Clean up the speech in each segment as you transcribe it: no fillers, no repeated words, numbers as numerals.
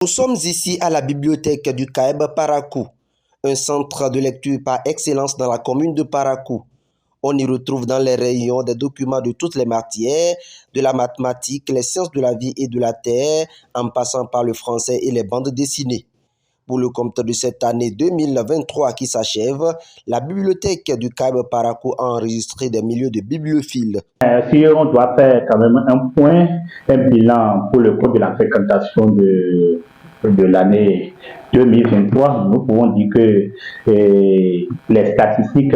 Nous sommes ici à la bibliothèque du Caeb Parakou, un centre de lecture par excellence dans la commune de Parakou. On y retrouve dans les rayons des documents de toutes les matières, de la mathématique, les sciences de la vie et de la terre, en passant par le français et les bandes dessinées. Pour le compte de cette année 2023 qui s'achève, la bibliothèque du Caeb Parakou a enregistré des milliers de bibliophiles. Si on doit faire quand même un bilan pour le compte de la fréquentation de l'année 2023, nous pouvons dire que les statistiques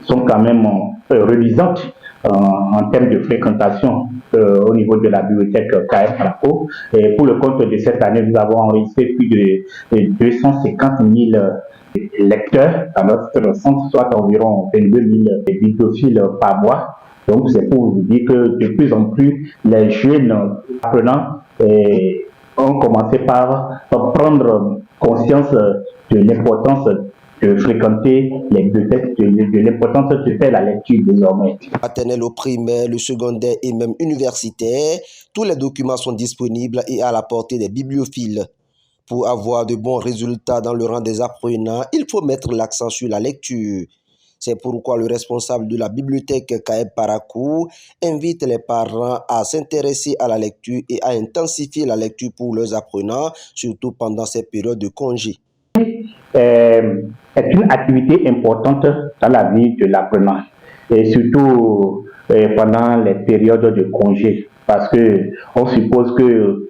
sont quand même reluisantes en termes de fréquentation au niveau de la bibliothèque KF Parakou. Et pour le compte de cette année, nous avons enregistré plus de 250 000 lecteurs dans notre centre, soit environ 22 000 bibliophiles par mois. Donc, c'est pour vous dire que de plus en plus, les jeunes apprenants ont commencé par prendre conscience de l'importance de fréquenter les bibliothèques, de l'importance de faire la lecture désormais. Maternelle au primaire, le secondaire et même universitaire, tous les documents sont disponibles et à la portée des bibliophiles. Pour avoir de bons résultats dans le rang des apprenants, il faut mettre l'accent sur la lecture. C'est pourquoi le responsable de la bibliothèque Caeb Parakou invite les parents à s'intéresser à la lecture et à intensifier la lecture pour leurs apprenants, surtout pendant ces périodes de congé. Est une activité importante dans la vie de l'apprenant, et surtout pendant les périodes de congé, parce que on suppose que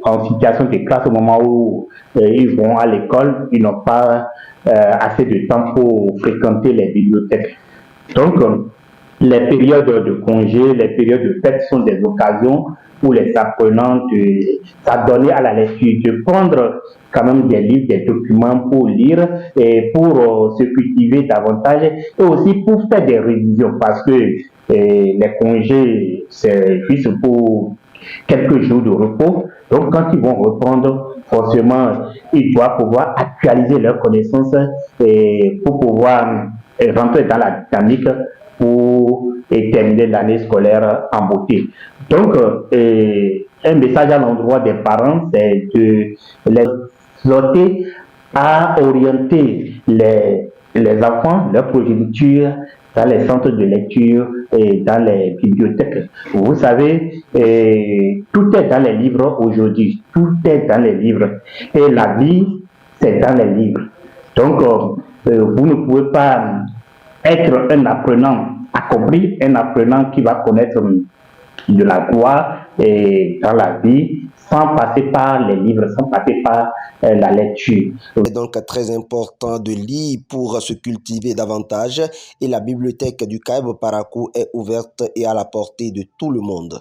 en situation de classe, au moment où ils vont à l'école, ils n'ont pas assez de temps pour fréquenter les bibliothèques. Donc, les périodes de congé, les périodes de fête sont des occasions pour les apprenants de s'adonner à la lecture, de prendre quand même des livres, des documents pour lire et pour se cultiver davantage, et aussi pour faire des révisions, parce que les congés, c'est juste pour quelques jours de repos. Donc, quand ils vont reprendre, forcément, ils doivent pouvoir actualiser leurs connaissances et pour pouvoir rentrer dans la dynamique pour terminer l'année scolaire en beauté. Donc, un message à l'endroit des parents, c'est de les exhorter à orienter les enfants, leur progéniture, dans les centres de lecture et dans les bibliothèques. Vous savez, tout est dans les livres aujourd'hui, tout est dans les livres. Et la vie, c'est dans les livres. Donc, vous ne pouvez pas être un apprenant accompli, un apprenant qui va connaître de la gloire dans la vie, sans passer par les livres, sans passer par la lecture. C'est donc très important de lire pour se cultiver davantage et la bibliothèque du Caeb Parakou est ouverte et à la portée de tout le monde.